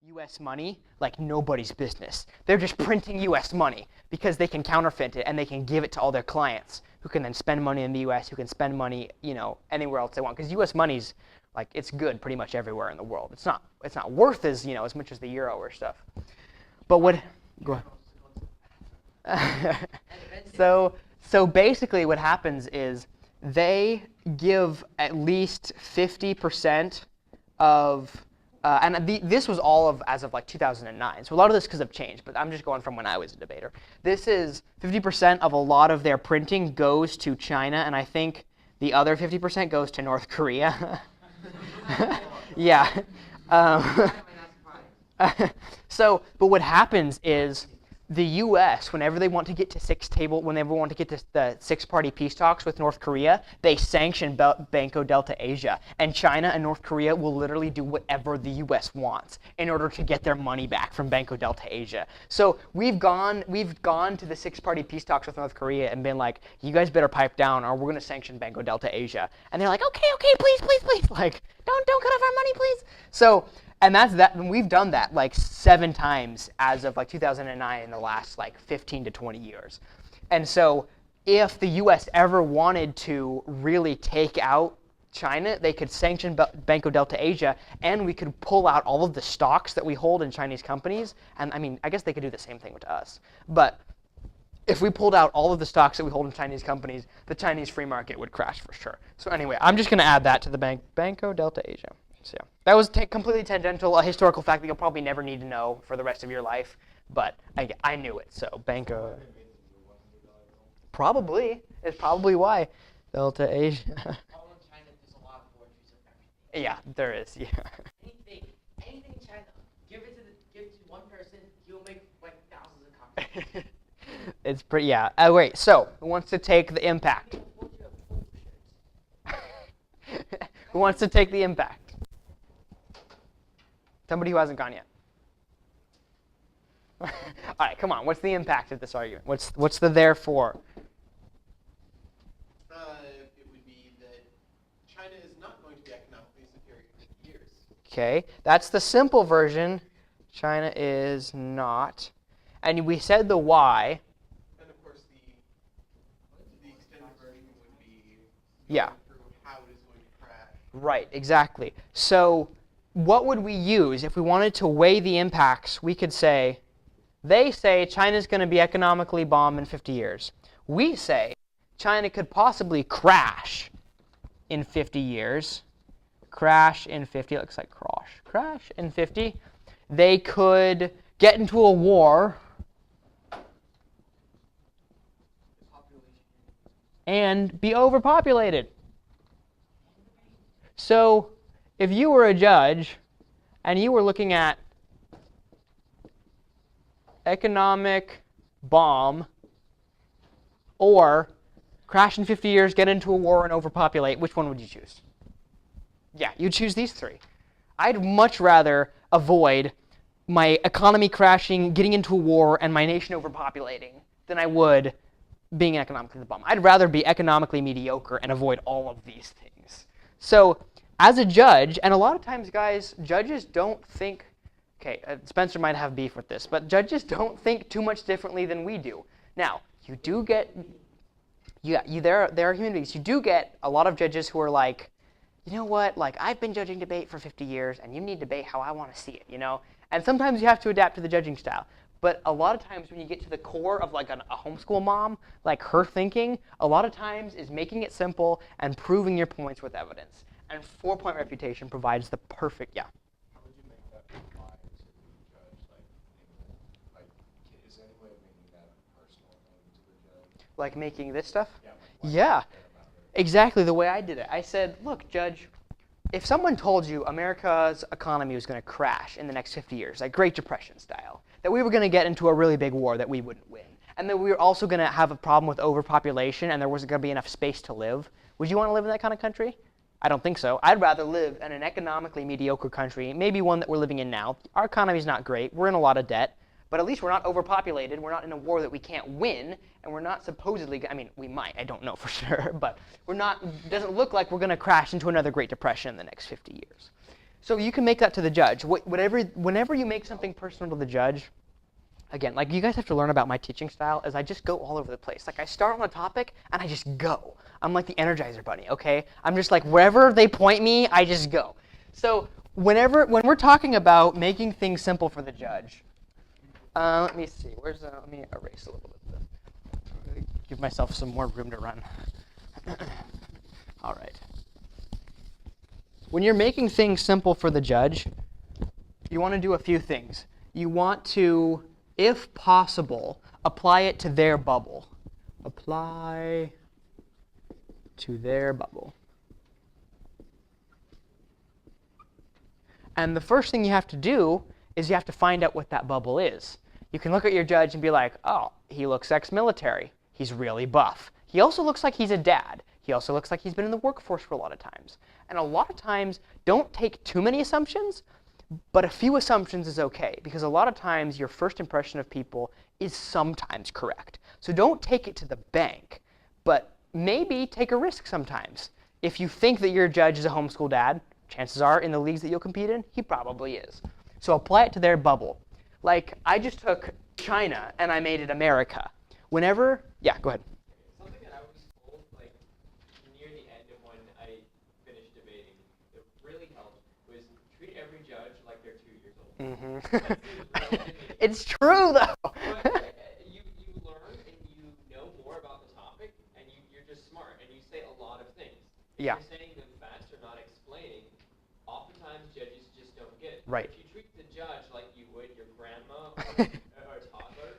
U.S. money like nobody's business. They're just printing U.S. money because they can counterfeit it and they can give it to all their clients who can then spend money in the U.S., who can spend money, anywhere else they want. Because U.S. money's like, it's good pretty much everywhere in the world. It's not worth as much as the euro or stuff. But what? Go ahead. So basically, what happens is they give at least 50% of, this was all of as of like 2009. So a lot of this could have changed, but I'm just going from when I was a debater. This is 50% of a lot of their printing goes to China, and I think the other 50% goes to North Korea. Yeah. But what happens is the U.S., whenever they want to get to the six-party peace talks with North Korea, they sanction Banco Delta Asia, and China and North Korea will literally do whatever the U.S. wants in order to get their money back from Banco Delta Asia. So we've gone to the six-party peace talks with North Korea and been like, you guys better pipe down, or we're going to sanction Banco Delta Asia. And they're like, okay, please, like, don't cut off our money, please. So. And that's that. And we've done that like 7 times as of like 2009 in the last like 15 to 20 years. And so if the U.S. ever wanted to really take out China, they could sanction Banco Delta Asia, and we could pull out all of the stocks that we hold in Chinese companies. And I mean, I guess they could do the same thing with us. But if we pulled out all of the stocks that we hold in Chinese companies, the Chinese free market would crash for sure. So anyway, I'm just going to add that to the Banco Delta Asia. So yeah, that was completely tangential, a historical fact that you'll probably never need to know for the rest of your life, but I knew it, so Banco. Probably. It's probably why. Delta Asia. China, there's a lot of forgeries of everything. Yeah, there is, yeah. Anything in China, give it to one person, he'll make like thousands of copies. It's pretty, yeah. Wait, so, who wants to take the impact? Who wants to take the impact? Somebody who hasn't gone yet. All right, come on. What's the impact of this argument? What's the therefore? It would be that China is not going to be economically superior in years. Okay, that's the simple version. China is not. And we said the why. And of course, the extended version would be Yeah. through how it is going to crash. Right, exactly. So what would we use if we wanted to weigh the impacts? We could say, they say China's going to be economically bombed in 50 years. We say China could possibly crash in 50 years. Crash in 50, looks like crash. Crash in 50. They could get into a war and be overpopulated. So if you were a judge and you were looking at economic bomb or crash in 50 years, get into a war, and overpopulate, which one would you choose? Yeah, you'd choose these 3. I'd much rather avoid my economy crashing, getting into a war, and my nation overpopulating than I would being economically the bomb. I'd rather be economically mediocre and avoid all of these things. So as a judge, and a lot of times, guys, judges don't think, okay, Spencer might have beef with this, but judges don't think too much differently than we do. Now, you do get, there are human beings. You do get a lot of judges who are like, you know what, like, I've been judging debate for 50 years, and you need debate how I want to see it, And sometimes you have to adapt to the judging style. But a lot of times when you get to the core of like a homeschool mom, like her thinking, a lot of times is making it simple and proving your points with evidence. And 4-point refutation provides the perfect, yeah. How would you make that apply to the judge? Like, is there any way of making that a personal thing to the judge? Like making this stuff? Yeah. Yeah, exactly the way I did it. I said, look, judge, if someone told you America's economy was going to crash in the next 50 years, like Great Depression style, that we were going to get into a really big war that we wouldn't win, and that we were also going to have a problem with overpopulation and there wasn't going to be enough space to live, would you want to live in that kind of country? I don't think so. I'd rather live in an economically mediocre country, maybe one that we're living in now. Our economy's not great. We're in a lot of debt. But at least we're not overpopulated. We're not in a war that we can't win. And we're not supposedly, I mean, we might. I don't know for sure. But we're not, doesn't look like we're going to crash into another Great Depression in the next 50 years. So you can make that to the judge. Whenever you make something personal to the judge, again, like you guys have to learn about my teaching style is I just go all over the place. Like I start on a topic and I just go. I'm like the Energizer Bunny, okay? I'm just like wherever they point me, I just go. So when we're talking about making things simple for the judge, let me see. Let me erase a little bit of this. Give myself some more room to run. All right. When you're making things simple for the judge, you want to do a few things. You want to, if possible, apply it to their bubble. Apply to their bubble. And the first thing you have to do is you have to find out what that bubble is. You can look at your judge and be like, oh, he looks ex-military. He's really buff. He also looks like he's a dad. He also looks like he's been in the workforce for a lot of times. And a lot of times, don't take too many assumptions, but a few assumptions is okay, because a lot of times your first impression of people is sometimes correct. So don't take it to the bank, but maybe take a risk sometimes. If you think that your judge is a homeschool dad, chances are in the leagues that you'll compete in, he probably is. So apply it to their bubble. Like, I just took China and I made it America. Yeah, go ahead. Something that I was told, like, near the end of when I finished debating, that really helped was treat every judge like they're 2 years old. Mm-hmm. It's true, though. But you learn and you know more about the topic, and you're just smart, and you say a lot of things. If Yeah. you're saying them fast or not explaining, oftentimes judges just don't get it. Right. If you treat the judge like you would your grandma or toddler,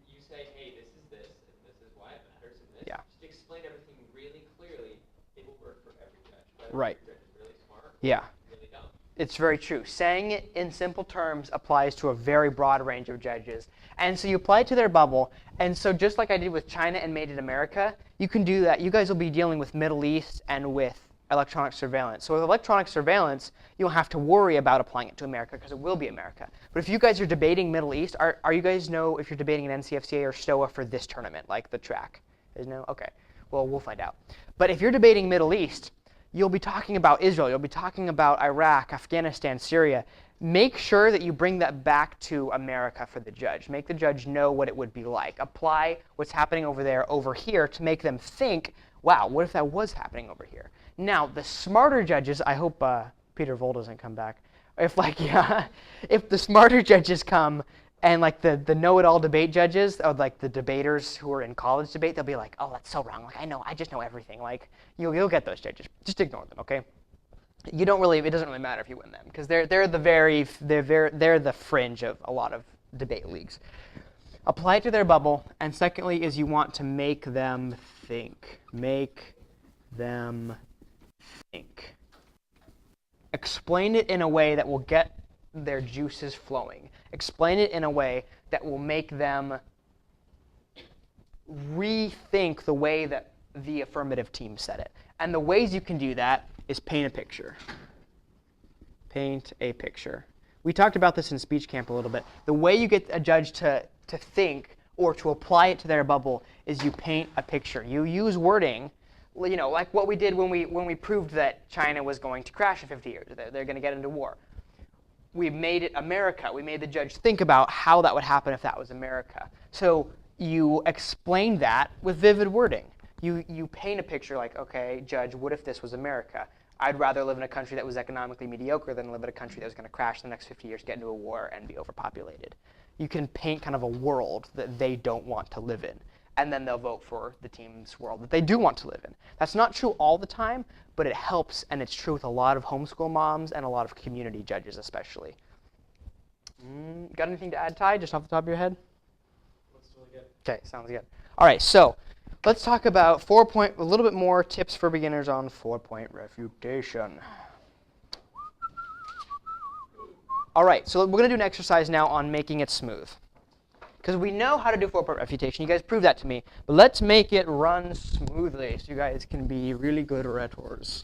you say, hey, this is this, and this is why it matters, and this. Yeah. Just explain everything really clearly. It will work for every judge. Whether Right. your judge is really smart Yeah. or really dumb. It's very true. Saying it in simple terms applies to a very broad range of judges. And so you apply it to their bubble. And so just like I did with China and Made in America, you can do that. You guys will be dealing with Middle East and with electronic surveillance. So with electronic surveillance, you don't have to worry about applying it to America because it will be America. But if you guys are debating Middle East, are you guys know if you're debating an NCFCA or STOA for this tournament, like the track? Is no? Okay. Well, we'll find out. But if you're debating Middle East, you'll be talking about Israel. You'll be talking about Iraq, Afghanistan, Syria. Make sure that you bring that back to America for the judge. Make the judge know what it would be like. Apply what's happening over there over here to make them think, wow, what if that was happening over here? Now, the smarter judges, I hope Peter Voll doesn't come back. If the smarter judges come and like the know-it-all debate judges, or like the debaters who are in college debate, they'll be like, oh, that's so wrong. Like, I just know everything. Like, you'll get those judges. Just ignore them, okay? It doesn't really matter if you win them, because they're the fringe of a lot of debate leagues. Apply it to their bubble, and secondly is you want to make them think. Make them think. Explain it in a way that will get their juices flowing. Explain it in a way that will make them rethink the way that the affirmative team said it. And the ways you can do that is paint a picture. Paint a picture. We talked about this in speech camp a little bit. The way you get a judge to think or to apply it to their bubble is you paint a picture. You use wording, like what we did when we proved that China was going to crash in 50 years. They're going to get into war. We made it America. We made the judge think about how that would happen if that was America. So you explain that with vivid wording. You paint a picture like, okay, judge, what if this was America? I'd rather live in a country that was economically mediocre than live in a country that was going to crash in the next 50 years, get into a war, and be overpopulated. You can paint kind of a world that they don't want to live in, and then they'll vote for the team's world that they do want to live in. That's not true all the time, but it helps, and it's true with a lot of homeschool moms and a lot of community judges especially. Got anything to add, Ty, just off the top of your head? Looks really good. Okay, sounds good. All right, so let's talk about a little bit more tips for beginners on 4-point refutation. All right, so we're going to do an exercise now on making it smooth. Because we know how to do 4-point refutation. You guys proved that to me. But let's make it run smoothly so you guys can be really good rhetors.